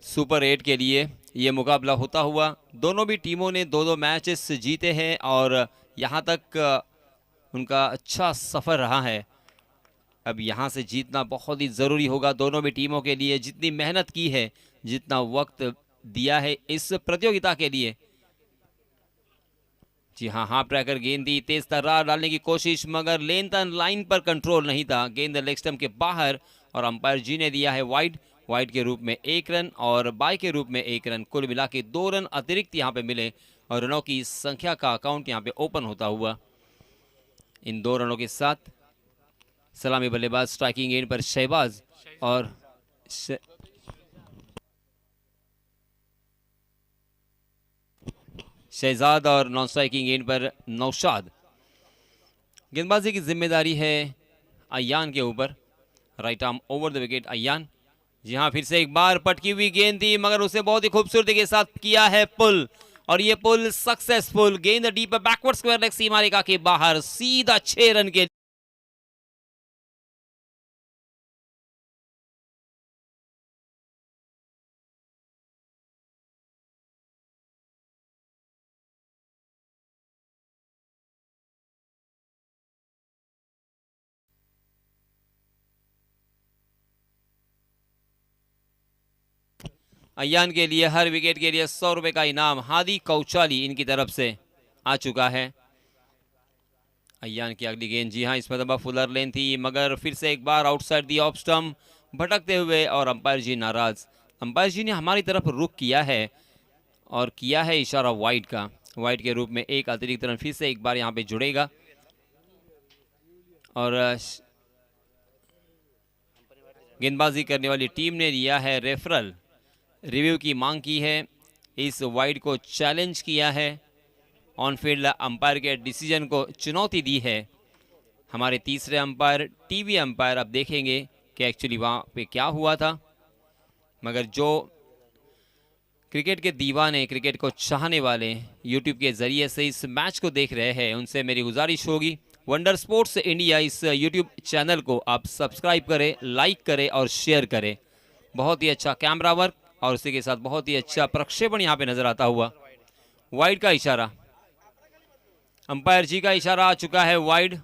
Super 8 के लिए ये मुकाबला होता हुआ। दोनों भी टीमों ने 2-2 मैचेस जीते हैं और यहाँ तक उनका अच्छा सफ़र रहा है। अब यहाँ से जीतना बहुत ही ज़रूरी होगा दोनों भी टीमों के लिए। जितनी मेहनत की है, जितना वक्त दिया है इस प्रतियोगिता के लिए। जी हाँ, हाफ ट्रैकर गेंद दी, तेज तर्रार डालने की कोशिश, मगर लाइन पर कंट्रोल नहीं था। गेंद लेग स्टंप के बाहर और अंपायर जी ने दिया है वाइड। वाइड के रूप में 1 रन और बाय के रूप में 1 रन। कुल मिला के 2 रन अतिरिक्त यहाँ पे मिले और रनों की संख्या का अकाउंट यहाँ पे ओपन होता हुआ। इन 2 रनों के साथ सलामी बल्लेबाज स्ट्राइकिंग एंड पर शहबाज और शहजाद और नॉन स्ट्राइकिंग एंड पर नौशाद। गेंदबाजी की जिम्मेदारी है अयान के ऊपर। Right arm over the wicket Ayaan. जी हाँ, फिर से एक बार पटकी हुई गेंद थी, मगर उसे बहुत ही खूबसूरती के साथ किया है पुल और ये पुल सक्सेसफुल। गेंद डीप बैकवर्ड स्क्वायर लेग सीमा रेखा के बाहर, सीधा 6 रन के। अयान के लिए हर विकेट के लिए 100 रुपए का इनाम हादी कौचाली इनकी तरफ से आ चुका है। अयान की अगली गेंद, जी हाँ, इस मरतबा फुलर लेन थी, मगर फिर से एक बार आउटसाइड दी ऑफ स्टंप भटकते हुए और अंपायर जी नाराज। अंपायर जी ने हमारी तरफ रुख किया है और किया है इशारा वाइड का। वाइड के रूप में एक अतिरिक्त रन फिर से एक बार यहाँ पे जुड़ेगा और गेंदबाजी करने वाली टीम ने दिया है रेफरल। रिव्यू की मांग की है, इस वाइड को चैलेंज किया है, ऑन फील्ड अंपायर के डिसीजन को चुनौती दी है। हमारे तीसरे अंपायर टीवी अंपायर अब देखेंगे कि एक्चुअली वहाँ पे क्या हुआ था। मगर जो क्रिकेट के दीवाने, क्रिकेट को चाहने वाले यूट्यूब के ज़रिए से इस मैच को देख रहे हैं, उनसे मेरी गुजारिश होगी वंडर स्पोर्ट्स इंडिया इस यूट्यूब चैनल को आप सब्सक्राइब करें, लाइक करें और शेयर करें। बहुत ही अच्छा कैमरा वर्क और उसी के साथ बहुत ही अच्छा प्रक्षेपण यहाँ पे नजर आता हुआ। वाइड का इशारा, अंपायर जी का इशारा आ चुका है वाइड।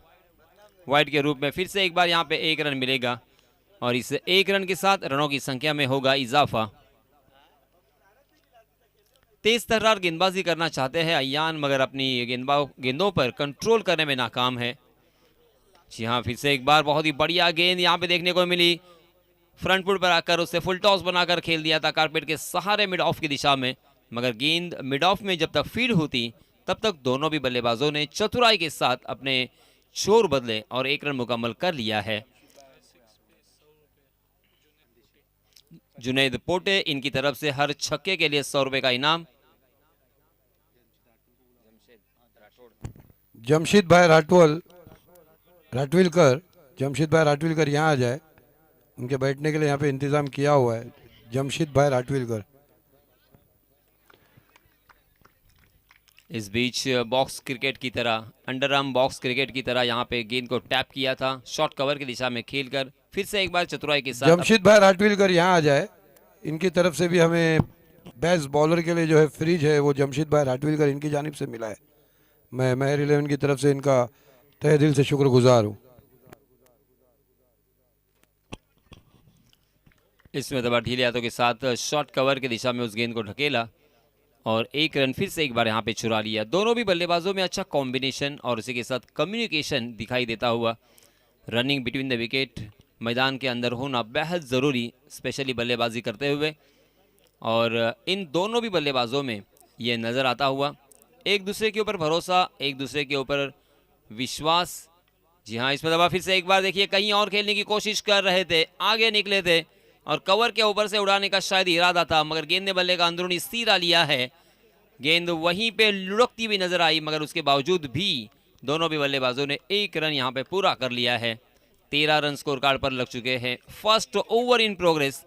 वाइड के रूप में फिर से एक बार यहाँ पे 1 रन मिलेगा और इस 1 रन के साथ रनों की संख्या में होगा इजाफा। तेज तर्रार गेंदबाजी करना चाहते हैं अयान, मगर अपनी गेंदों पर कंट्रोल करने में नाकाम है। जी हाँ, फिर से एक बार बहुत ही बढ़िया गेंद यहाँ पे देखने को मिली। फ्रंट फुट पर आकर उसे फुल टॉस बनाकर खेल दिया था कारपेट के सहारे मिड ऑफ की दिशा में, मगर गेंद मिड ऑफ में जब तक फील्ड होती तब तक दोनों भी बल्लेबाजों ने चतुराई के साथ अपने छोर बदले और 1 रन मुकम्मल कर लिया है। जुनैद पोटे इनकी तरफ से हर छक्के के लिए 100 रुपए का इनाम। जमशेद भाई राटविलकर जमशेद भाई राटविलकर यहाँ आ जाए, उनके बैठने के लिए यहाँ पे इंतजाम किया हुआ है। जमशेद भाई राटविलकर। इस बीच बॉक्स क्रिकेट की तरह, अंडर आर्म बॉक्स क्रिकेट की तरह यहाँ पे गेंद को टैप किया था, शॉर्ट कवर की दिशा में खेलकर फिर से एक बार चतुराई के साथ। जमशेद भाई राटविलकर यहाँ आ जाए, इनकी तरफ से भी हमें बेस्ट बॉलर के लिए जो है फ्रिज है वो जमशेद भाई राटविलकर इनकी जानिब से मिला है। मैं महर 11 की तरफ से इनका तहे दिल से शुक्रगुजार हूँ। इसमें दबा ढीले हाथों के साथ शॉर्ट कवर की दिशा में उस गेंद को ढकेला और 1 रन फिर से एक बार यहाँ पे चुरा लिया। दोनों भी बल्लेबाजों में अच्छा कॉम्बिनेशन और उसी के साथ कम्युनिकेशन दिखाई देता हुआ। रनिंग बिटवीन द विकेट मैदान के अंदर होना बेहद ज़रूरी, स्पेशली बल्लेबाजी करते हुए, और इन दोनों भी बल्लेबाजों में ये नज़र आता हुआ। एक दूसरे के ऊपर भरोसा, एक दूसरे के ऊपर विश्वास। जी हाँ, इसमें दबा फिर से एक बार देखिए, कहीं और खेलने की कोशिश कर रहे थे, आगे निकले थे और कवर के ऊपर से उड़ाने का शायद इरादा था, मगर गेंद ने बल्ले का अंदरूनी सीधा लिया है। गेंद वहीं पे लुढ़कती हुई नजर आई, मगर उसके बावजूद भी दोनों भी बल्लेबाजों ने 1 रन यहाँ पे पूरा कर लिया है। 13 रन स्कोर कार्ड पर लग चुके हैं। फर्स्ट ओवर इन प्रोग्रेस,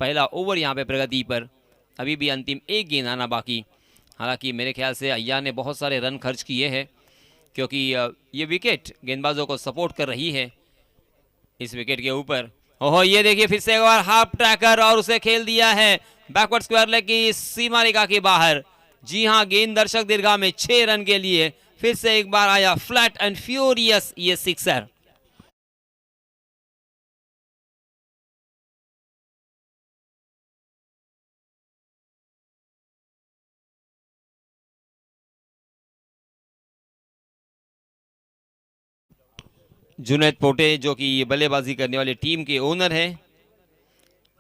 पहला ओवर यहाँ पे प्रगति पर, अभी भी अंतिम 1 गेंद आना बाकी। हालांकि मेरे ख्याल से अय्या ने बहुत सारे रन खर्च किए हैं, क्योंकि ये विकेट गेंदबाजों को सपोर्ट कर रही है। इस विकेट के ऊपर ओहो, ये देखिए फिर से एक बार हाफ ट्रैकर और उसे खेल दिया है बैकवर्ड स्क्वायर लेग की सीमा रेखा के बाहर। जी हां, गेंद दर्शक दीर्घा में 6 रन के लिए फिर से एक बार आया फ्लैट एंड फ्यूरियस ये सिक्सर। जुनैद पोटे जो कि ये बल्लेबाजी करने वाली टीम के ओनर हैं।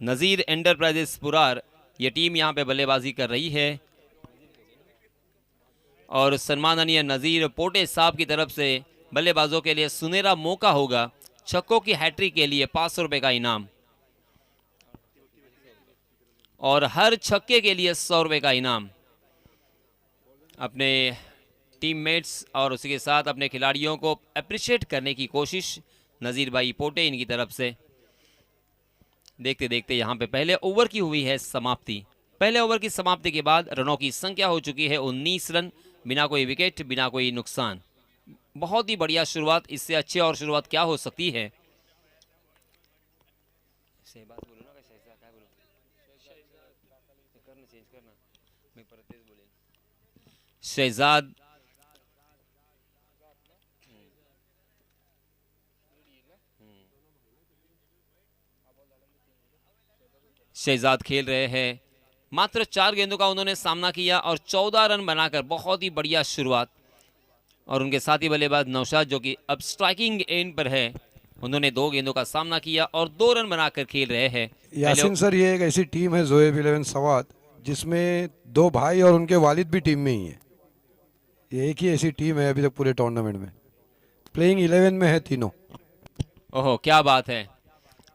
नज़ीर एंटरप्राइजेस पुरार ये टीम यहाँ पे बल्लेबाजी कर रही है और सम्माननीय नज़ीर पोटे साहब की तरफ से बल्लेबाजों के लिए सुनहरा मौका होगा। छक्कों की हैट्रिक के लिए 500 रुपये का इनाम और हर छक्के के लिए 100 रुपये का इनाम। अपने टीममेट्स और उसी के साथ अपने खिलाड़ियों को अप्रिशिएट करने की कोशिश नज़ीर भाई पोटे इनकी तरफ से। देखते देखते यहाँ पे पहले ओवर की हुई है समाप्ति। पहले ओवर की समाप्ति के बाद रनों की संख्या हो चुकी है 19 रन, बिना कोई विकेट, बिना कोई नुकसान। बहुत ही बढ़िया शुरुआत, इससे अच्छी और शुरुआत क्या हो सकती है। शहजाद शहजाद खेल रहे हैं। मात्र 4 गेंदों का उन्होंने सामना किया और 14 रन बनाकर बहुत ही बढ़िया शुरुआत। और उनके साथी बल्लेबाज नौशाद जो कि अब स्ट्राइकिंग एंड पर है, उन्होंने 2 गेंदों का सामना किया और 2 रन बनाकर खेल रहे हैं। यासिन सर, ये एक ऐसी टीम है जोएब 11 सवात जिसमें 2 भाई और उनके वालिद भी टीम में ही है। ये एक ही ऐसी टीम है अभी तक पूरे टूर्नामेंट में, प्लेइंग 11 में है तीनों। ओहो, क्या बात है।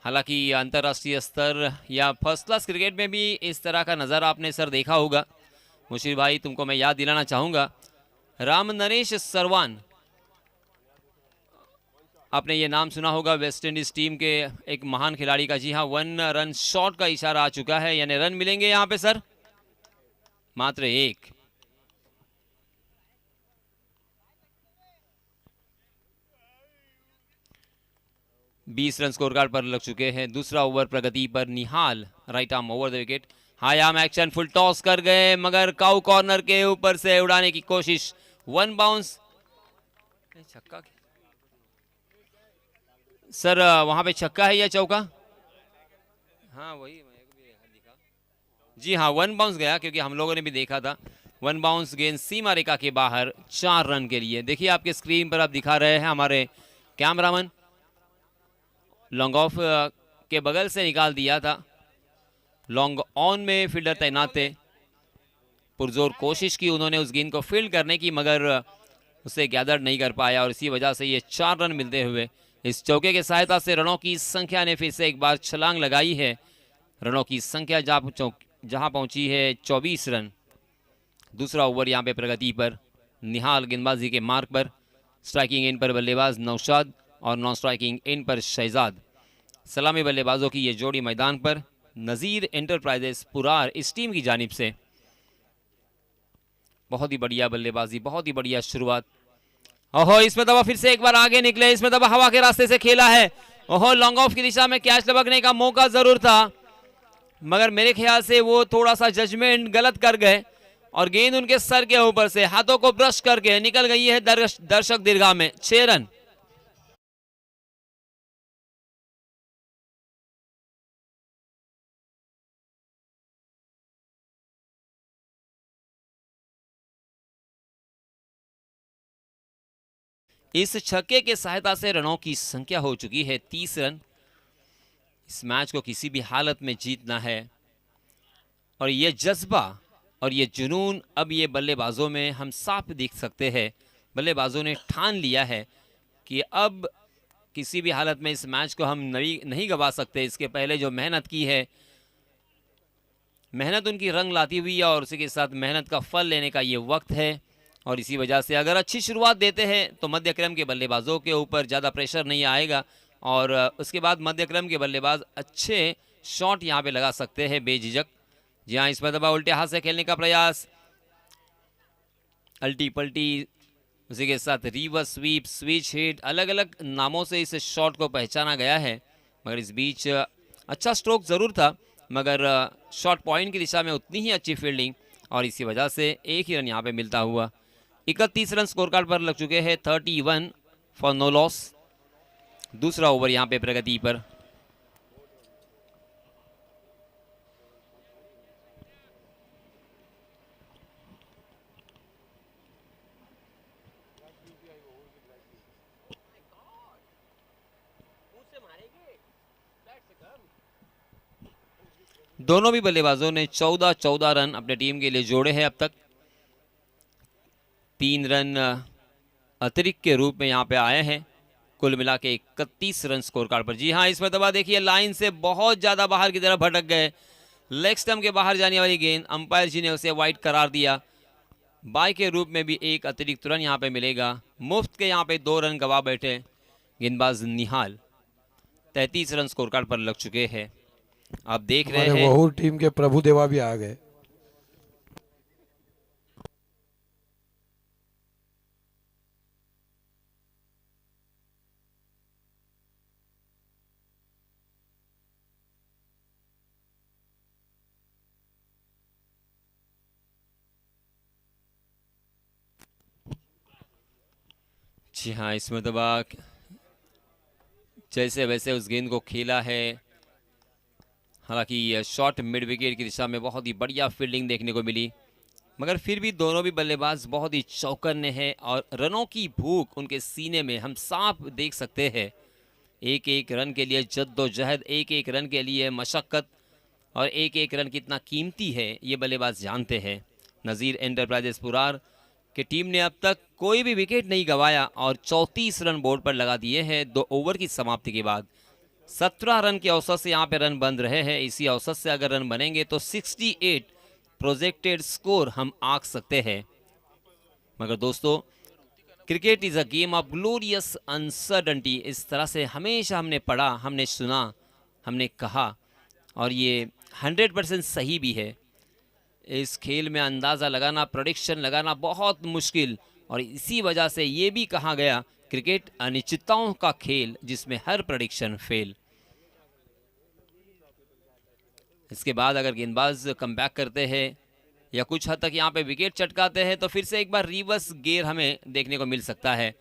हालांकि अंतर्राष्ट्रीय स्तर या फर्स्ट क्लास क्रिकेट में भी इस तरह का नज़ारा आपने सर देखा होगा। मुशीर भाई, तुमको मैं याद दिलाना चाहूँगा, राम नरेश सरवान, आपने ये नाम सुना होगा, वेस्ट इंडीज टीम के एक महान खिलाड़ी का। जी हाँ, 1 रन शॉट का इशारा आ चुका है, यानी रन मिलेंगे यहाँ पे सर मात्र 1। बीस रन स्कोर कार्ड पर लग चुके हैं। दूसरा ओवर प्रगति पर Nihal, right arm over the wicket, high arm action, full toss कर गए मगर काउ कॉर्नर के ऊपर से उड़ाने की कोशिश। 1 बाउंस, छक्का सर, वहां पे छक्का है या चौका? हाँ वही दिखा। जी हाँ, 1 बाउंस गया क्योंकि हम लोगों ने भी देखा था। 1 बाउंस गेंद सीमा रेखा के बाहर 4 रन के लिए। देखिए आपके स्क्रीन पर आप दिखा रहे हैं, हमारे कैमरामैन लॉन्ग ऑफ के बगल से निकाल दिया था। लॉन्ग ऑन में फील्डर तैनात थे, पुरजोर कोशिश की उन्होंने उस गेंद को फील्ड करने की मगर उसे गैदर नहीं कर पाया और इसी वजह से ये 4 रन मिलते हुए इस चौके की सहायता से रनों की संख्या ने फिर से एक बार छलांग लगाई है। रनों की संख्या जहां पहुंची है 24 रन। दूसरा ओवर यहां पे प्रगति पर, निहाल गेंदबाजी के मार्ग पर, स्ट्राइकिंग एंड पर बल्लेबाज नौशाद और नॉन स्ट्राइकिंग एंड पर शहजाद। सलामी बल्लेबाजों की ये जोड़ी मैदान पर। नज़ीर एंटरप्राइजेस पुरार इस टीम की जानिब से बहुत ही बढ़िया बल्लेबाजी, बहुत ही बढ़िया शुरुआत। ओहो, इसमें दबा फिर से एक बार आगे निकले, इसमें दबा हवा के रास्ते से खेला है। ओहो, लॉन्ग ऑफ की दिशा में कैच लपकने का मौका जरूर था मगर मेरे ख्याल से वो थोड़ा सा जजमेंट गलत कर गए और गेंद उनके सर के ऊपर से हाथों को ब्रश करके निकल गई है दर्शक दीर्घा में। 6 रन। इस छक्के के सहायता से रनों की संख्या हो चुकी है 30 रन। इस मैच को किसी भी हालत में जीतना है और ये जज्बा और ये जुनून अब ये बल्लेबाजों में हम साफ देख सकते हैं। बल्लेबाजों ने ठान लिया है कि अब किसी भी हालत में इस मैच को हम नहीं गवा सकते। इसके पहले जो मेहनत की है, मेहनत उनकी रंग लाती हुई है और उसी के साथ मेहनत का फल लेने का ये वक्त है। और इसी वजह से अगर अच्छी शुरुआत देते हैं तो मध्य क्रम के बल्लेबाजों के ऊपर ज़्यादा प्रेशर नहीं आएगा और उसके बाद मध्य क्रम के बल्लेबाज अच्छे शॉट यहाँ पे लगा सकते हैं बेझिझक। जी हाँ, इसमें दबा उल्टे हाथ से खेलने का प्रयास, अल्टी पल्टी, उसी के साथ रिवर्स स्वीप, स्विच हिट, अलग अलग नामों से इस शॉट को पहचाना गया है मगर इस बीच अच्छा स्ट्रोक ज़रूर था, मगर शॉट पॉइंट की दिशा में उतनी ही अच्छी फील्डिंग, और इसी वजह से एक ही रन यहाँ पे मिलता हुआ। 31 रन स्कोर कार्ड पर लग चुके हैं, 31 फॉर नो लॉस। दूसरा ओवर यहाँ पे प्रगति पर। दोनों भी बल्लेबाजों ने 14-14 रन अपने टीम के लिए जोड़े हैं अब तक। 3 रन अतिरिक्त के रूप में यहाँ पे आए हैं। कुल मिला के 31 रन स्कोर कार्ड पर। जी हाँ, इस मरतबा देखिए लाइन से बहुत ज़्यादा बाहर की तरफ भटक गए। लेग स्टंप के बाहर जाने वाली गेंद, अंपायर जी ने उसे वाइड करार दिया। बाय के रूप में भी एक अतिरिक्त रन यहाँ पे मिलेगा। मुफ्त के यहाँ पे 2 रन गवा बैठे गेंदबाज निहाल। 33 रन स्कोर कार्ड पर लग चुके हैं। आप देख रहे हमारे हैं वहूर टीम के प्रभु देवा भी आ गए। जी हाँ, इस मरतबा जैसे वैसे उस गेंद को खेला है। हालांकि शॉट मिड विकेट की दिशा में बहुत ही बढ़िया फील्डिंग देखने को मिली, मगर फिर भी दोनों भी बल्लेबाज बहुत ही चौकन्ने हैं और रनों की भूख उनके सीने में हम साफ देख सकते हैं। एक एक रन के लिए जद्दोजहद, एक एक रन के लिए मशक्क़त, और एक एक रन कितना कीमती है ये बल्लेबाज जानते हैं। नज़ीर एंटरप्राइजेस पुरार की टीम ने अब तक कोई भी विकेट नहीं गंवाया और 34 रन बोर्ड पर लगा दिए हैं 2 ओवर की समाप्ति के बाद। 17 रन के औसत से यहाँ पे रन बन रहे हैं। इसी औसत से अगर रन बनेंगे तो 68 प्रोजेक्टेड स्कोर हम आंक सकते हैं। मगर दोस्तों, cricket is a game of glorious uncertainty, इस तरह से हमेशा हमने पढ़ा, हमने सुना, हमने कहा, और ये 100% सही भी है। इस खेल में अंदाज़ा लगाना, प्रेडिक्शन लगाना बहुत मुश्किल, और इसी वजह से ये भी कहा गया क्रिकेट अनिश्चितताओं का खेल जिसमें हर प्रेडिक्शन फेल। इसके बाद अगर गेंदबाज कमबैक करते हैं या कुछ हद तक यहाँ पे विकेट चटकाते हैं तो फिर से एक बार रिवर्स गेयर हमें देखने को मिल सकता है।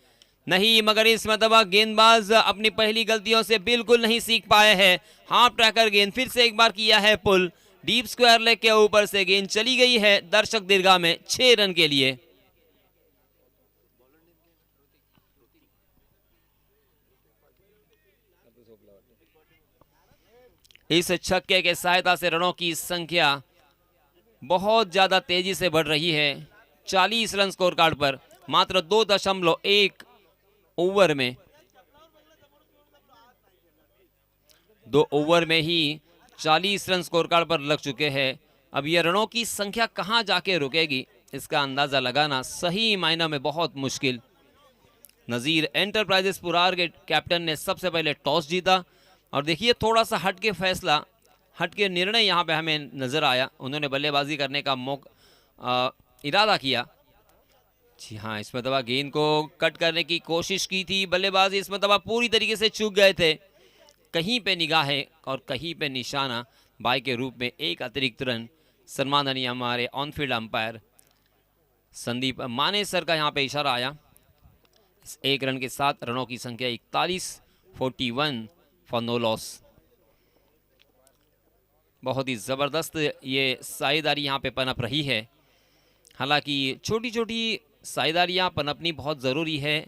नहीं, मगर इस मरतबा गेंदबाज अपनी पहली गलतियों से बिल्कुल नहीं सीख पाए हैं। हाफ ट्रैकर गेंद फिर से एक बार किया है पुल, डीप स्क्वायर लेग के ऊपर से गेंद चली गई है दर्शक दीर्घा में 6 रन के लिए। इस छक्के के सहायता से रनों की संख्या बहुत ज्यादा तेजी से बढ़ रही है। 40 रन स्कोर कार्ड पर मात्र 2.1 ओवर में, 2 ओवर में ही 40 रन स्कोर कार्ड पर लग चुके हैं। अब यह रनों की संख्या कहां जाके रुकेगी इसका अंदाजा लगाना सही मायने में बहुत मुश्किल। नज़ीर एंटरप्राइजेस पुरार के कैप्टन ने सबसे पहले टॉस जीता, और देखिए थोड़ा सा हट के फैसला, हट के निर्णय यहाँ पे हमें नज़र आया। उन्होंने बल्लेबाजी करने का इरादा किया। जी हाँ, इस मरतबा गेंद को कट करने की कोशिश की थी बल्लेबाजी, इस मरतबा पूरी तरीके से चूक गए थे। कहीं पे निगाहें और कहीं पे निशाना, बाय के रूप में एक अतिरिक्त रन। सम्माननीय हमारे ऑनफील्ड अंपायर संदीप माने सर का यहाँ पे इशारा आया। इस एक रन के साथ रनों की संख्या 41, 41 फॉर नो लॉस। बहुत ही ज़बरदस्त ये साझेदारी यहाँ पे पनप रही है। हालांकि छोटी छोटी साझेदारियाँ पनपनी बहुत ज़रूरी है।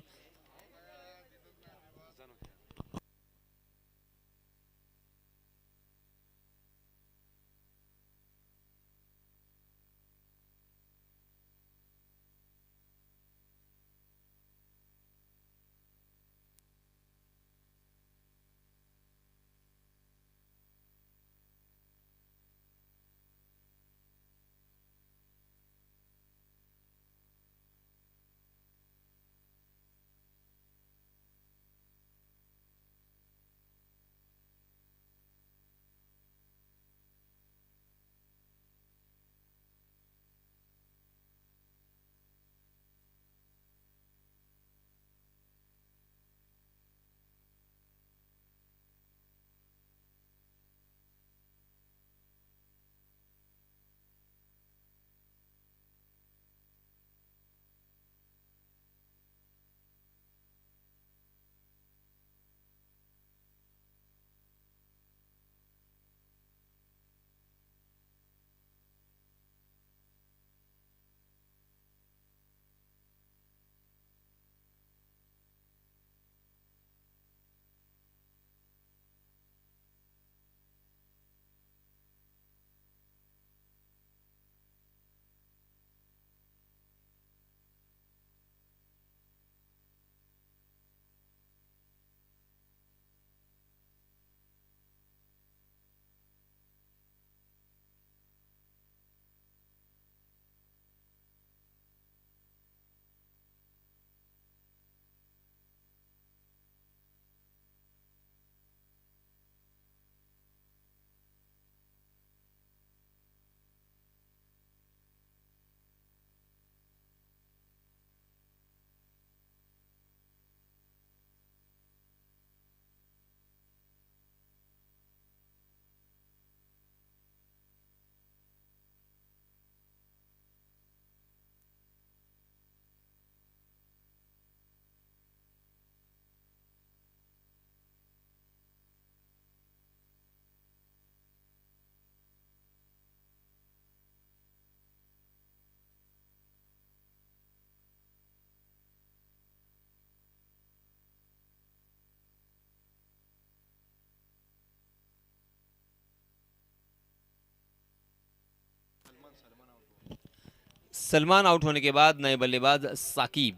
सलमान आउट होने के बाद नए बल्लेबाज साकिब।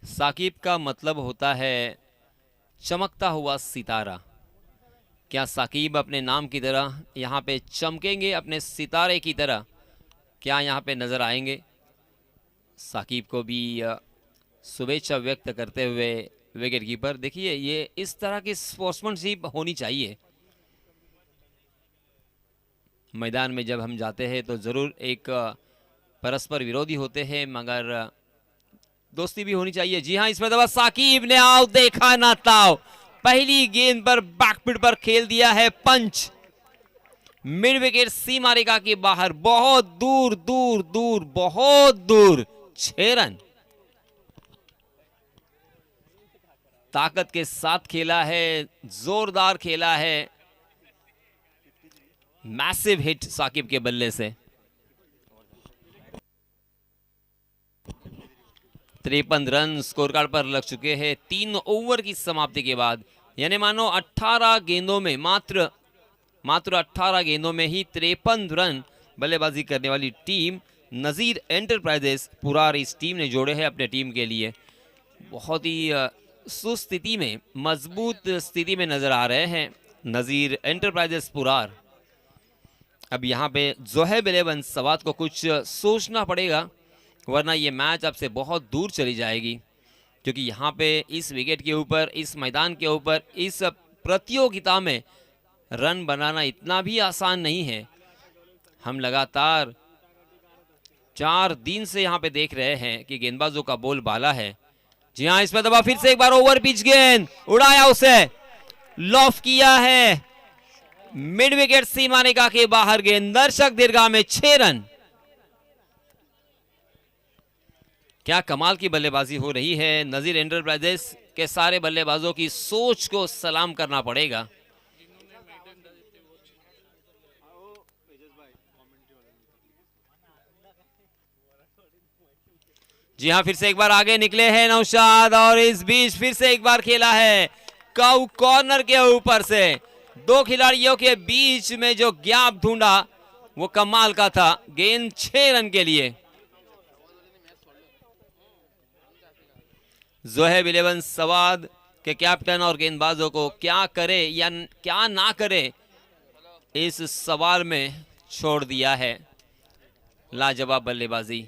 साकिब का मतलब होता है चमकता हुआ सितारा। क्या साकिब अपने नाम की तरह यहाँ पे चमकेंगे, अपने सितारे की तरह क्या यहाँ पे नज़र आएंगे? साकिब को भी शुभेच्छा व्यक्त करते हुए विकेट कीपर। देखिए, ये इस तरह की स्पोर्ट्समैनशिप होनी चाहिए। मैदान में जब हम जाते हैं तो ज़रूर एक परस्पर विरोधी होते हैं, मगर दोस्ती भी होनी चाहिए। जी हाँ, इसमें दबा साकिब ने आओ देखा ना ताओ, पहली गेंद पर बैकफुट पर खेल दिया है पंच। मिड विकेट सीमा रेखा के बाहर, बहुत दूर दूर दूर, बहुत दूर, 6 रन। ताकत के साथ खेला है, जोरदार खेला है, मैसिव हिट साकिब के बल्ले से। 53 रन स्कोर कार्ड पर लग चुके हैं 3 ओवर की समाप्ति के बाद। यानी मानो 18 गेंदों में मात्र 18 गेंदों में ही 53 रन बल्लेबाजी करने वाली टीम नज़ीर एंटरप्राइजेस पुरार इस टीम ने जोड़े हैं अपने टीम के लिए। बहुत ही सुस्थिति में, मजबूत स्थिति में नजर आ रहे हैं नज़ीर एंटरप्राइजेस पुरार। अब यहाँ पे जोहेब 11 सवात को कुछ सोचना पड़ेगा, वरना ये मैच अब से बहुत दूर चली जाएगी। क्योंकि यहाँ पे इस विकेट के ऊपर, इस मैदान के ऊपर, इस प्रतियोगिता में रन बनाना इतना भी आसान नहीं है। हम लगातार 4 दिन से यहाँ पे देख रहे हैं कि गेंदबाजों का बोलबाला है। जी हाँ, इसमें दबा फिर से एक बार ओवर पिच गेंद उड़ाया, उसे लॉफ किया है, मिड विकेट सीमा रेखा के बाहर गेंद, दर्शक दीर्घा में 6 रन। क्या कमाल की बल्लेबाजी हो रही है। नज़ीर एंटरप्राइजेस के सारे बल्लेबाजों की सोच को सलाम करना पड़ेगा। जी हाँ, फिर से एक बार आगे निकले हैं नौशाद, और इस बीच फिर से एक बार खेला है काउ कॉर्नर के ऊपर से। 2 खिलाड़ियों के बीच में जो गैप ढूंढा वो कमाल का था। गेंद 6 रन के लिए। जोहेब 11 सवाद के कैप्टन और गेंदबाजों को क्या करे या क्या ना करे, इस सवाल में छोड़ दिया है। लाजवाब बल्लेबाजी,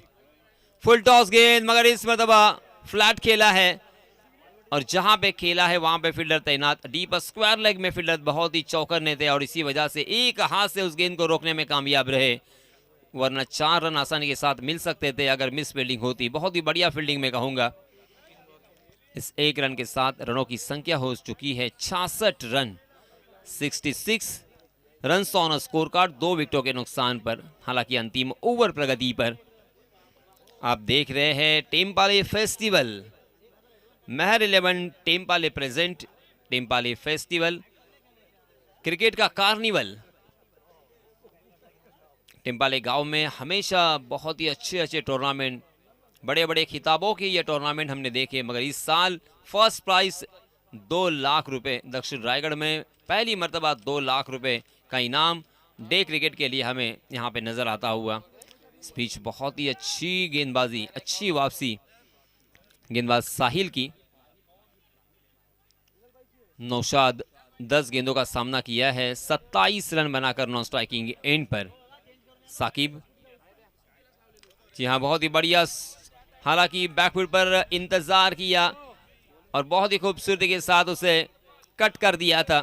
फुल टॉस गेंद, मगर इस मरतबा फ्लैट खेला है, और जहां पे खेला है वहां पे फील्डर तैनात। डीप स्क्वायर लेग में फील्डर बहुत ही चौकन्ने थे, और इसी वजह से एक हाथ से उस गेंद को रोकने में कामयाब रहे, वरना 4 रन आसानी के साथ मिल सकते थे अगर मिस फील्डिंग होती। बहुत ही बढ़िया फील्डिंग में कहूंगा। इस 1 रन के साथ रनों की संख्या हो चुकी है 66 run, 66 run on score card, 2 विकेटों के नुकसान पर। हालांकि अंतिम ओवर प्रगति पर। आप देख रहे हैं टेम्पाले फेस्टिवल, महर 11 टेम्पाले प्रेजेंट, टेम्पाले फेस्टिवल क्रिकेट का कार्निवल। टेम्पाले गांव में हमेशा बहुत ही अच्छे टूर्नामेंट, बड़े बड़े खिताबों के ये टूर्नामेंट हमने देखे, मगर इस साल फर्स्ट प्राइज 2 लाख रुपए। दक्षिण रायगढ़ में पहली मर्तबा 2 लाख रुपए का इनाम डे क्रिकेट के लिए हमें यहाँ पे नजर आता हुआ। इस बीच बहुत ही अच्छी गेंदबाजी, अच्छी वापसी गेंदबाज साहिल की। नौशाद 10 गेंदों का सामना किया है, 27 रन बनाकर नॉन स्ट्राइकिंग एंड पर। साकिब, जी हाँ, बहुत ही बढ़िया। हालांकि बैकफुट पर इंतजार किया और बहुत ही खूबसूरती के साथ उसे कट कर दिया था,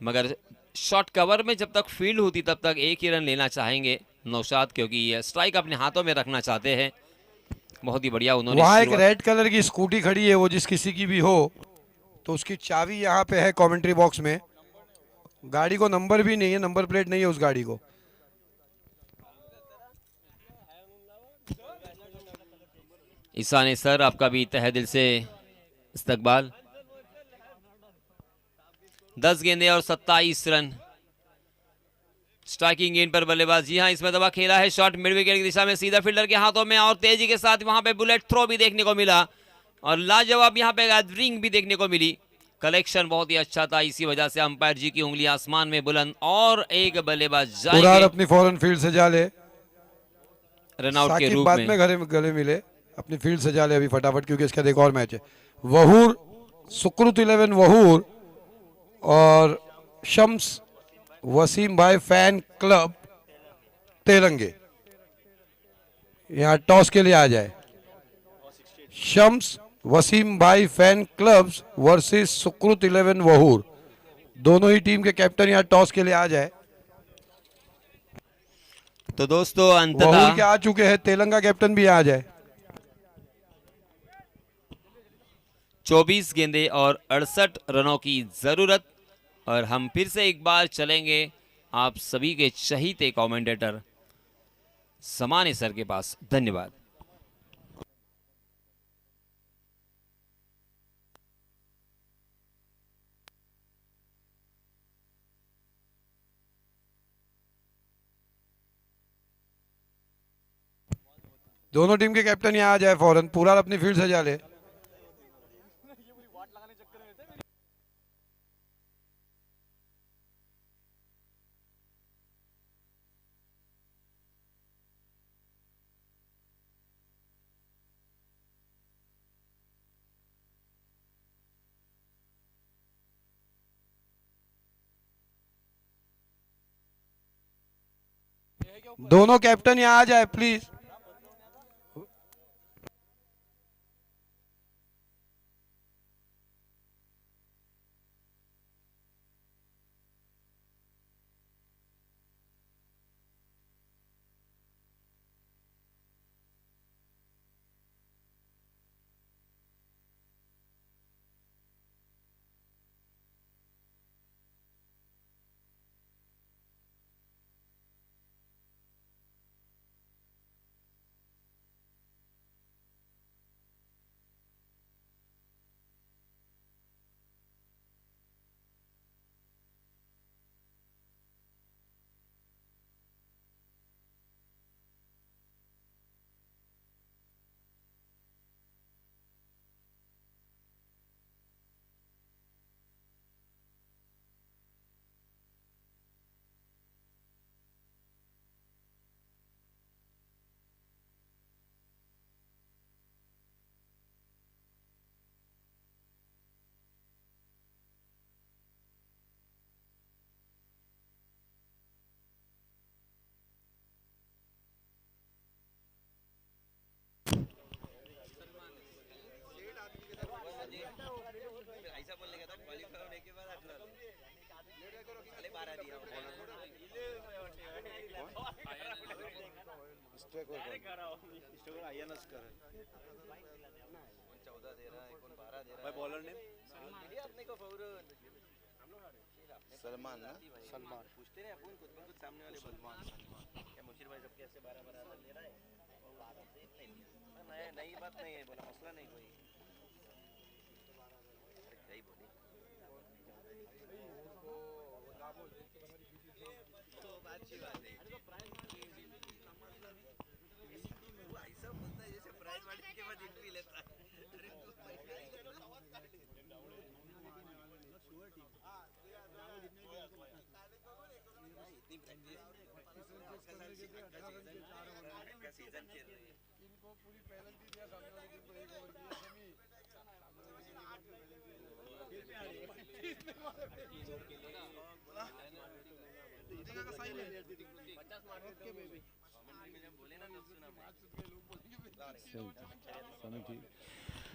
मगर शॉर्ट कवर में जब तक फील्ड होती तब तक एक ही रन लेना चाहेंगे नौशाद, क्योंकि स्ट्राइक अपने हाथों में रखना चाहते हैं। बहुत ही बढ़िया उन्होंने। वहाँ एक रेड कलर की स्कूटी खड़ी है, वो जिस किसी की भी हो तो उसकी चाबी यहाँ पे है कमेंट्री बॉक्स में। गाड़ी को नंबर भी नहीं है, नंबर प्लेट नहीं है उस गाड़ी को। ईशान सर, आपका भी तहे दिल से इस्तकबाल। 10 गेंदे और 27 रन। स्ट्राइकिंग गेंद पर बल्लेबाज, जी हाँ, इसमें दबा खेला है शॉट मिड विकेट की दिशा में, सीधा फील्डर के हाथों में, और तेजी के साथ वहां पे बुलेट थ्रो भी देखने को मिला, और लाजवाब यहाँ पे गैदरिंग भी देखने को मिली। कलेक्शन बहुत ही अच्छा था, इसी वजह से अंपायर जी की उंगली आसमान में बुलंद। और एक बल्लेबाज जाएंगे, अपनी फौरन फील्ड से जा ले। रनआउट के साकिब रूप बाद में। में गले मिले, अपनी फील्ड सजा ले अभी फटाफट, क्योंकि इसका एक और मैच है। वहूर, सुकृत 11 वहूर और शम्स वसीम भाई फैन क्लब तेलंगे, यहाँ टॉस के लिए आ जाए। शम्स वसीम भाई फैन क्लब्स वर्सेस सुकृत 11 वहूर, दोनों ही टीम के कैप्टन यहाँ टॉस के लिए आ जाए। तो दोस्तों वहूर के अंततः आ चुके हैं, तेलंगा कैप्टन भी आ जाए। 24 गेंदें और 68 रनों की जरूरत। और हम फिर से एक बार चलेंगे आप सभी के चहीते कमेंटेटर सामान्य सर के पास। धन्यवाद। दोनों टीम के कैप्टन यहाँ आ जाए फौरन, पूरा अपनी फील्ड सजा ले। दोनों कैप्टन यहाँ आ जाए प्लीज। सलमान ना, सलमान पूछते रहे अपन कुछ सामने वाले सलमान क्या मुशीर भाई सबके ऐसे 12 ले रहा है। नया नई बात नहीं है, बोला मसला नहीं कोई सही बोली। तो अच्छी बात है, ऐसा बोलता है जैसे प्राइज वाले के बाद एंट्री लेता है। सीजन खेल रहे हैं इनको पूरी पेनल्टी दिया सामने वाले टीम को, एक ओवर की सेमी बोले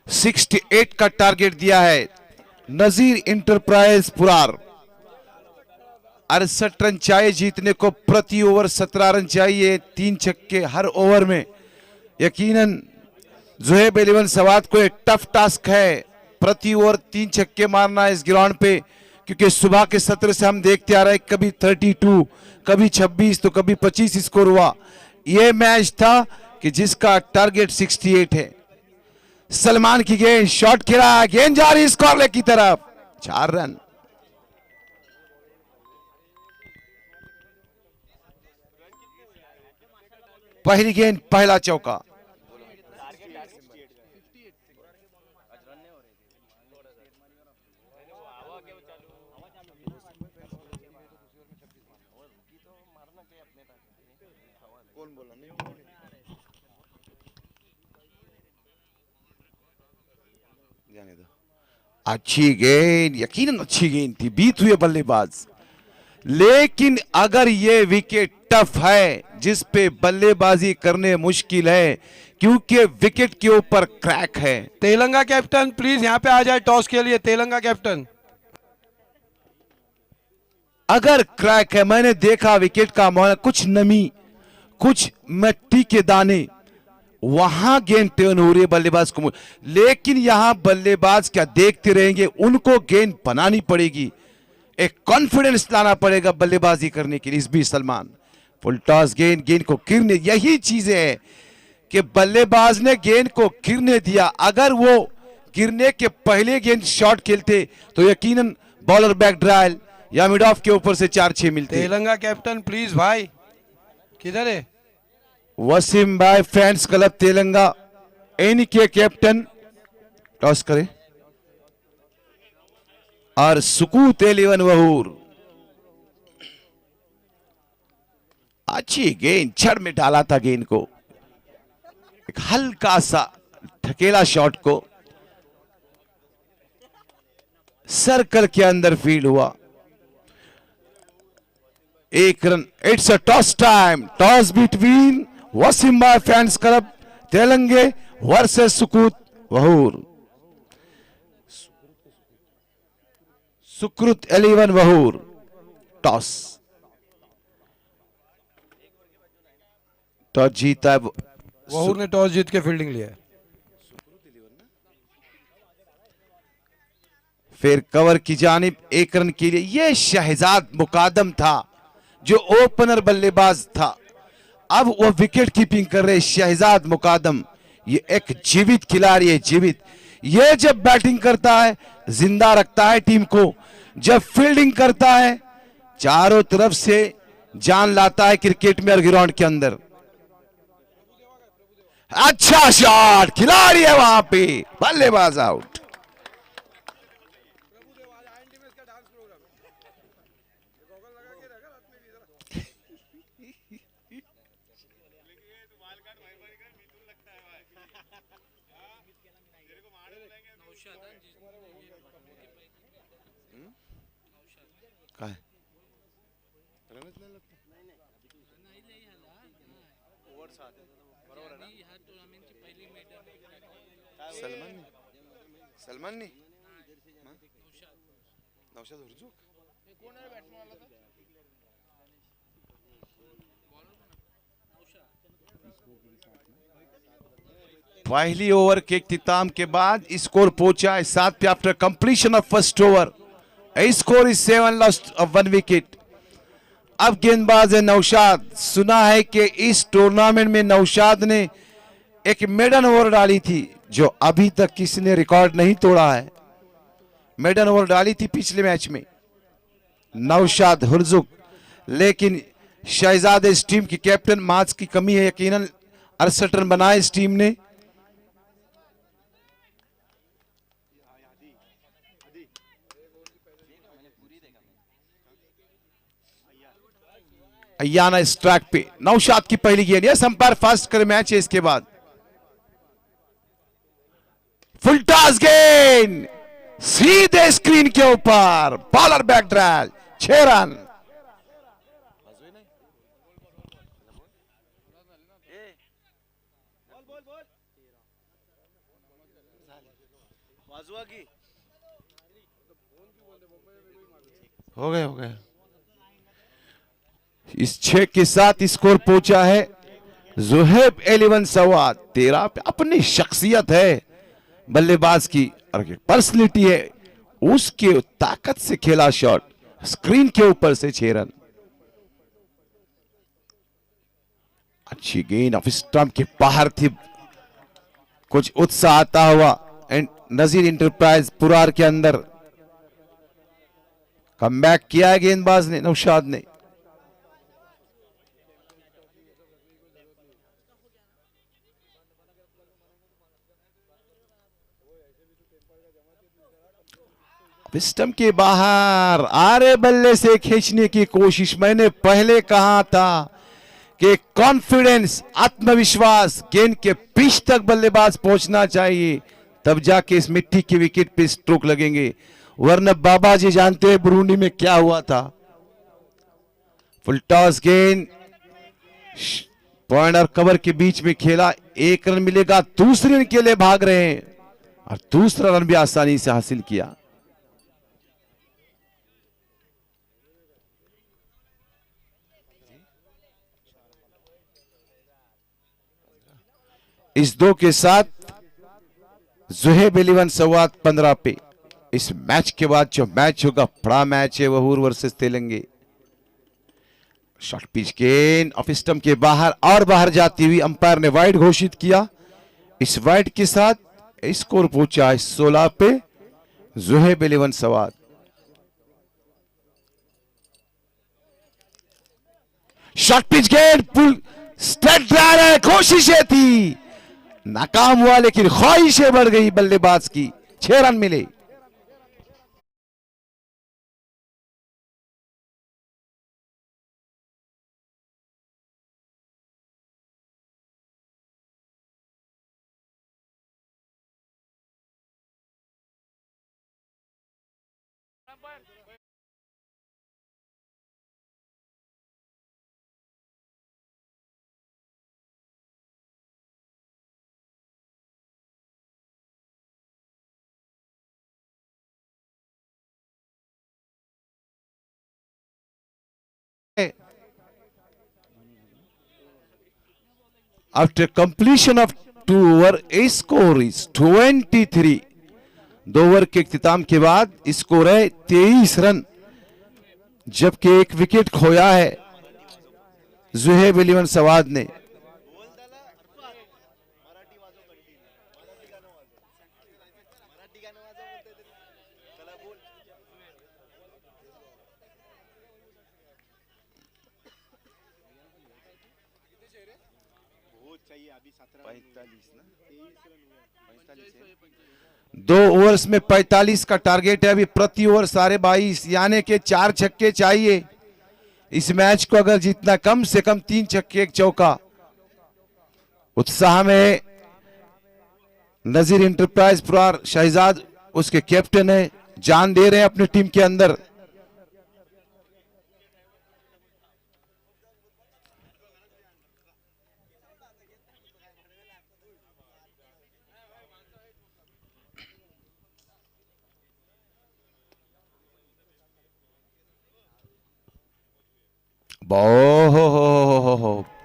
68 का टारगेट दिया है नजीर इंटरप्राइज पुरार। 68 रन चाहिए जीतने को, प्रति ओवर 17 रन चाहिए, 3 छक्के हर ओवर में। यकीनन जुहेब 11 सवाद को एक टफ टास्क है, प्रति ओवर 3 छक्के मारना इस ग्राउंड पे, क्योंकि सुबह के सत्र से हम देखते आ रहे हैं कभी 32, कभी 26 तो कभी 25 स्कोर हुआ। यह मैच था कि जिसका टारगेट 68 है। सलमान की गेंद, शॉट खेला, गेंद जा रही स्कॉरले की तरफ, 4 रन। पहली गेंद, पहला चौका। कौन बोला नहीं अच्छी गेंद, यकीनन अच्छी गेंद थी, बीत हुए बल्लेबाज। लेकिन अगर ये विकेट टफ है जिस पे बल्लेबाजी करने मुश्किल है क्योंकि विकेट के ऊपर क्रैक है। तेलंगा कैप्टन प्लीज यहाँ पे आ जाए टॉस के लिए, तेलंगा कैप्टन। अगर क्रैक है, मैंने देखा विकेट का माहौल, कुछ नमी, कुछ मिट्टी के दाने, वहां गेंद टर्न हो रही है बल्लेबाज को, लेकिन यहां बल्लेबाज क्या देखते रहेंगे, उनको गेंद बनानी पड़ेगी, एक कॉन्फिडेंस लाना पड़ेगा बल्लेबाजी करने के लिए। इस बीच सलमान फुल टॉस, गेंद को गिरने, यही चीजें है कि बल्लेबाज ने गेंद को गिरने दिया। अगर वो गिरने के पहले गेंद शॉट खेलते तो यकीनन बॉलर बैक ड्रायल या मिड ऑफ के ऊपर से 4-6 मिलते। तेलंगा कैप्टन प्लीज भाई, किधर है? वसीम भाई फैंस क्लब तेलंगा, इनके कैप्टन टॉस करे और सुकूत 11 वहूर, अच्छी गेंद, छड़ में डाला था गेंद को, एक हल्का सा ठकेला शॉट को सर्कल के अंदर फील्ड हुआ। 1 run. It's a toss time, toss between Wasim भाई फैंस क्लब तेलंगे वर्सेस सुकूत वहूर। सुकृत 11 वहूर, टॉस जीता है वहूर ने, टॉस जीत के फील्डिंग लिया है। फिर कवर की जानिब 1 रन के लिए। यह शहजाद मुकादम था जो ओपनर बल्लेबाज था, अब वो विकेट कीपिंग कर रहे शहजाद मुकादम। ये एक जीवित खिलाड़ी है, जीवित। ये जब बैटिंग करता है जिंदा रखता है टीम को, जब फील्डिंग करता है चारों तरफ से जान लाता है क्रिकेट में और ग्राउंड के अंदर। अच्छा शॉट, खिलाड़ी है वहां पे, बल्लेबाज आउट। सलमान ने नौशाद हुर्जुक पहली ओवर के इख्तिताम के बाद स्कोर पहुंचा है 7 पे after completion of first over. Score is 7 lost of 1 wicket. अब गेंदबाज है नौशाद। सुना है कि इस टूर्नामेंट में नौशाद ने एक मेडन ओवर डाली थी जो अभी तक किसी ने रिकॉर्ड नहीं तोड़ा है। मेडन ओवर डाली थी पिछले मैच में नौशाद हुर्जुक, लेकिन शहजाद इस टीम की कैप्टन, मार्क्स की कमी है, यकीनन 68 रन बनाए इस टीम ने। अयाना स्ट्राइक पे, नौशाद की पहली गेंद, यह अंपायर फास्ट करे मैच है। इसके बाद फुल टॉस गेंद सीधे स्क्रीन के ऊपर, बॉलर बैक ड्राइव, 6 रन। हो गए। इस 6 के साथ स्कोर पहुंचा है जुहैब 11 सवाद 13 पे। अपनी शख्सियत है बल्लेबाज की और पर्सनैलिटी है, उसके ताकत से खेला शॉट, स्क्रीन के ऊपर से 6 रन। अच्छी गेंद ऑफ स्टंप के बाहर थी, कुछ उत्साह आता हुआ एंड नजीर इंटरप्राइज पुरार के अंदर कमबैक किया है गेंदबाज ने, नौशाद ने। विस्टम के बाहर आरे बल्ले से खींचने की कोशिश। मैंने पहले कहा था कि कॉन्फिडेंस, आत्मविश्वास, गेंद के पिच तक बल्लेबाज पहुंचना चाहिए, तब जाके इस मिट्टी के विकेट पे स्ट्रोक लगेंगे, वरना बाबा जी जानते हैं बुरुंडी में क्या हुआ था। फुल टॉस गेंद पॉइंट और कवर के बीच में खेला, 1 रन मिलेगा, दूसरे रन के लिए भाग रहे हैं और दूसरा रन भी आसानी से हासिल किया। इस 2 के साथ ज़ुहैब 11 संवाद 15 पे। इस मैच के बाद जो मैच होगा बड़ा मैच है, Vahur versus Telange. Short pitch गेंद ऑफ स्टंप के बाहर और बाहर जाती हुई अंपायर ने वाइड घोषित किया। इस वाइड के साथ स्कोर पहुंचा 16 पे ज़ुहैब 11 संवाद। शॉर्ट पिच गेंद पुल स्ट्रेट ड्राइव है, कोशिशें थी, नाकाम हुआ, लेकिन ख्वाहिशें बढ़ गई बल्लेबाज की, 6 रन मिले। After completion of 2 over, a score is 23. 2 over के इख्तिताम के बाद स्कोर है 23 रन, जबकि 1 विकेट खोया है ज़ुहैब 11 संवाद ने। दो ओवर्स में 45 का टारगेट है, अभी प्रति ओवर 22.5 यानी कि 4 छक्के चाहिए। इस मैच को अगर जीतना कम से कम 3 छक्के 1 चौका। उत्साह में नजीर इंटरप्राइज पुरार शहजाद उसके कैप्टन है, जान दे रहे हैं अपनी टीम के अंदर।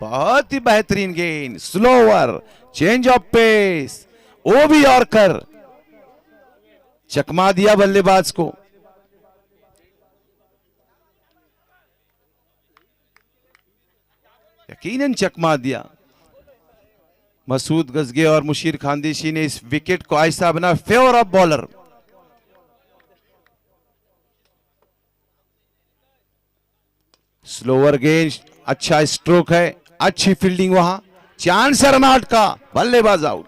बहुत ही बेहतरीन गेंद, स्लोवर, चेंज ऑफ पेस, वो भी यॉर्कर, चकमा दिया बल्लेबाज को। यकीनन चकमा दिया। मसूद गजगे और मुशीर खानदेशी ने इस विकेट को आहिस्ता बना फेवर ऑफ बॉलर। स्लोवर गेंद, अच्छा स्ट्रोक है, अच्छी फील्डिंग, वहां चांस है रन आउट का, बल्लेबाज आउट।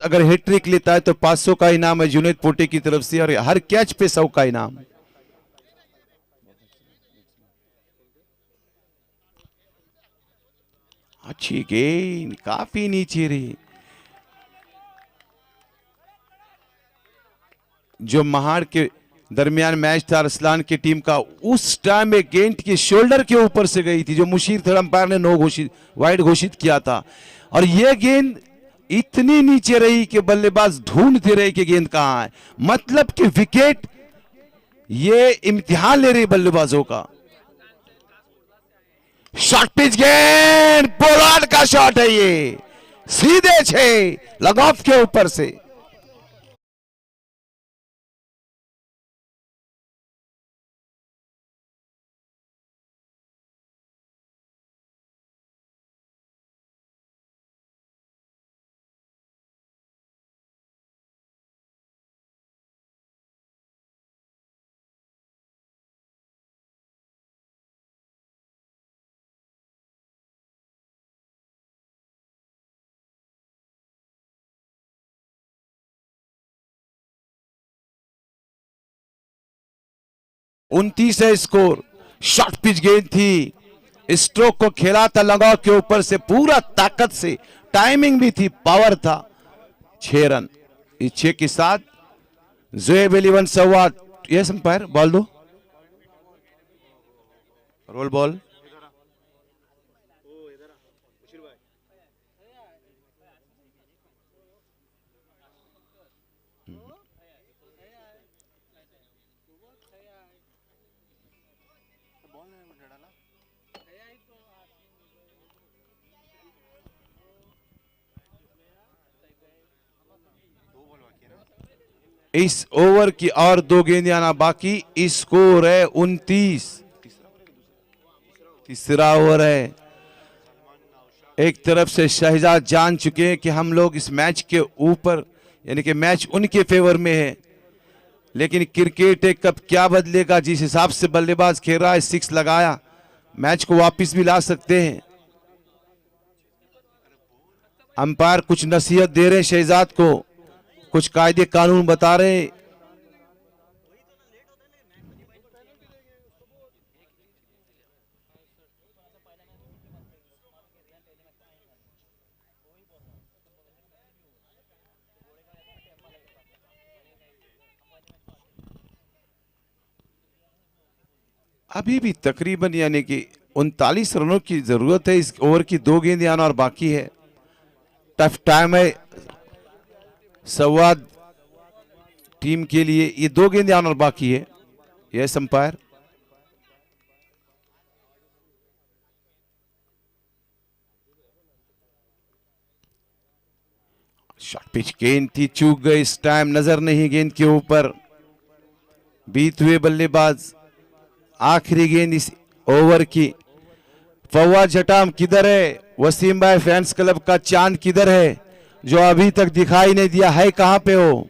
अगर हैट्रिक लेता है तो 500 का इनाम है जुनैद पोटे की तरफ से, और हर कैच पे 100 का इनाम। अच्छी गेंद, काफी नीचे रही। जो महाड़ के दरमियान मैच था अरसलान की टीम का, उस टाइम में गेंद के शोल्डर के ऊपर से गई थी, जो मुशीर थर्ड अंपायर ने नो घोषित, वाइड घोषित किया था। और यह गेंद इतनी नीचे रही कि बल्लेबाज ढूंढते रहे कि गेंद कहां है। मतलब कि विकेट ये इम्तिहान ले रही बल्लेबाजों का। शॉर्ट पिच गेंद, पोलार्ड का शॉट है ये, सीधे 6 लग ऑफ के ऊपर से। उनतीस है स्कोर। शॉर्ट पिच गेंद थी, स्ट्रोक को खेला था लगाव के ऊपर से पूरा ताकत से, टाइमिंग भी थी, पावर था। 6 रन। इस 6 के साथ जोएब 11 संवाद। यस अंपायर, बॉल दो, रोल बॉल। इस ओवर की और 2 गेंद आना बाकी। स्कोर है 29। तीसरा ओवर है। एक तरफ से शहजाद जान चुके हैं कि हम लोग इस मैच के ऊपर, यानी कि मैच उनके फेवर में है, लेकिन क्रिकेट एक कब क्या बदलेगा। जिस हिसाब से बल्लेबाज खेल रहा है, 6 लगाया, मैच को वापस भी ला सकते हैं। अंपायर कुछ नसीहत दे रहे हैं शहजाद को, कुछ कायदे कानून बता रहे हैं। अभी भी तकरीबन यानी कि 39 रनों की जरूरत है। इस ओवर की 2 गेंद आना और बाकी है। टफ टाइम है संवाद टीम के लिए। ये 2 गेंद आना और बाकी है। Yes umpire. शॉर्ट पिच गेंद थी, चूक गए इस टाइम, नजर नहीं गेंद के ऊपर। बीत हुए बल्लेबाज। आखिरी गेंद इस ओवर की। फवाद जटाम किधर है? वसीम भाई फैंस क्लब का चांद किधर है जो अभी तक दिखाई नहीं दिया? है कहां पे हो?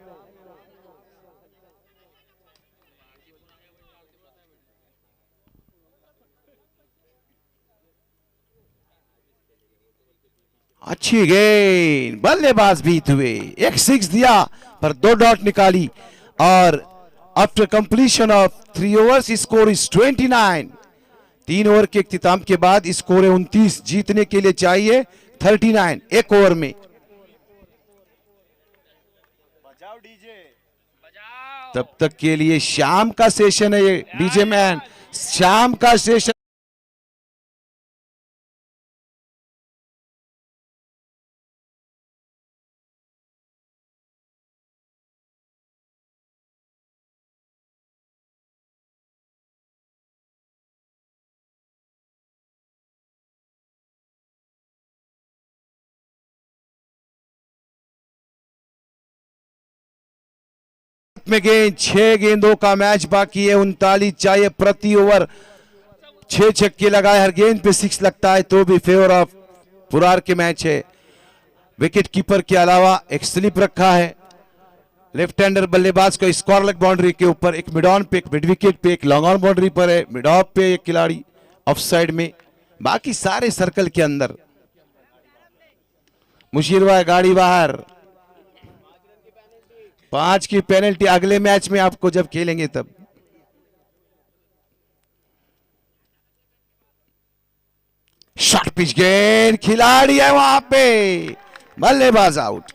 अच्छी गेंद, बल्लेबाज बीत हुए। एक 6 दिया पर 2 डॉट निकाली। और after completion of 3 overs score is 29। 3 over के इख्तिताम के बाद स्कोर है 29। जीतने के लिए चाहिए 39 एक ओवर में। तब तक के लिए शाम का सेशन है ये डीजे मैन, शाम का सेशन। में गेंद, 6 गेंदों का मैच बाकी है। 39 चाहिए प्रति ओवर। 6 छक्के लगाए, हर गेंद पे 6 लगता है तो भी फेवर ऑफ पुरार के मैच है। विकेट कीपर के अलावा एक स्लिप रखा है। लेफ्ट हैंडर बल्लेबाज को स्क्वायर लेग बाउंड्री के ऊपर, एक मिड ऑन पे, एक मिड विकेट पे, एक लॉन्ग ऑन बाउंड्री पर है, मिड ऑफ पे एक खिलाड़ी ऑफ साइड में, बाकी सारे सर्कल के अंदर। मुशीरवा गाड़ी बाहर। 5 की पेनल्टी अगले मैच में आपको जब खेलेंगे तब। शॉर्ट पिच गेंद, खिलाड़ी है वहां पे, बल्लेबाज आउट।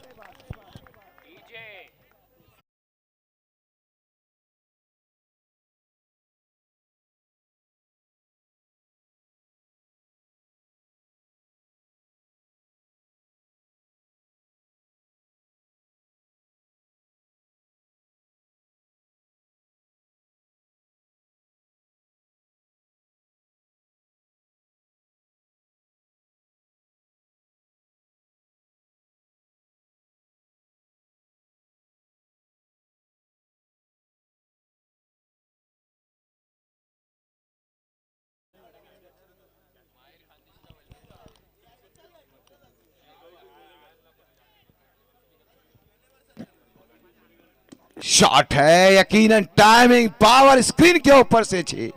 शॉट है, यकीनन टाइमिंग पावर स्क्रीन के ऊपर से 6।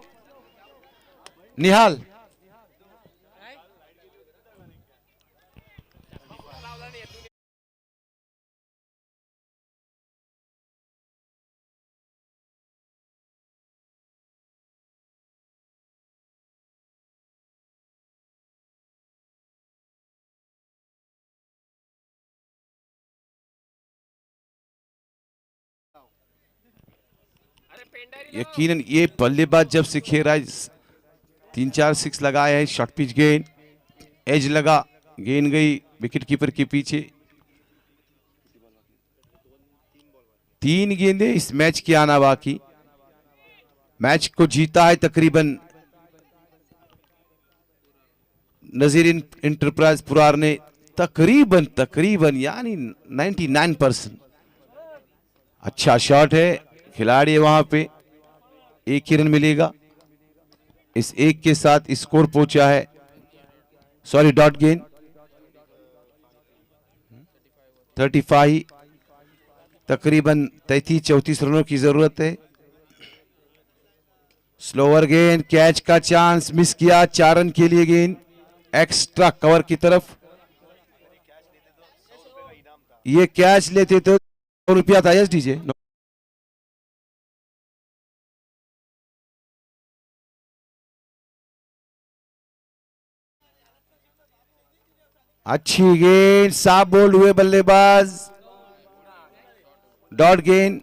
निहाल यकीनन ये बल्लेबाज जब से खेल रहा है 3-4 6 लगाए हैं। शॉर्ट पिच गेंद, एज लगा, गेंद गई विकेट कीपर के पीछे। 3 गेंदें इस मैच की आना बाकी। मैच को जीता है तकरीबन नजीर इंटरप्राइज पुरार ने, तकरीबन यानी 99%। अच्छा शॉट है, खिलाड़ी है वहां पे, 1 ही रन मिलेगा। इस 1 के साथ स्कोर पहुंचा है, सॉरी डॉट गेंद 35, तकरीबन 33-34 रनों की जरूरत है। स्लोअर गेंद, कैच का चांस मिस किया, 4 रन के लिए गेंद एक्स्ट्रा कवर की तरफ। ये कैच लेते तो 100 रुपया था। Yes DJ. अच्छी गेंद, साफ बोल्ड हुए बल्लेबाज, डॉट गेंद।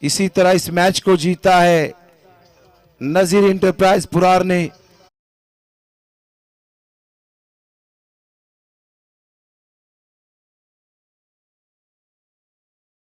इसी तरह इस मैच को जीता है नजीर इंटरप्राइज पुरार ने।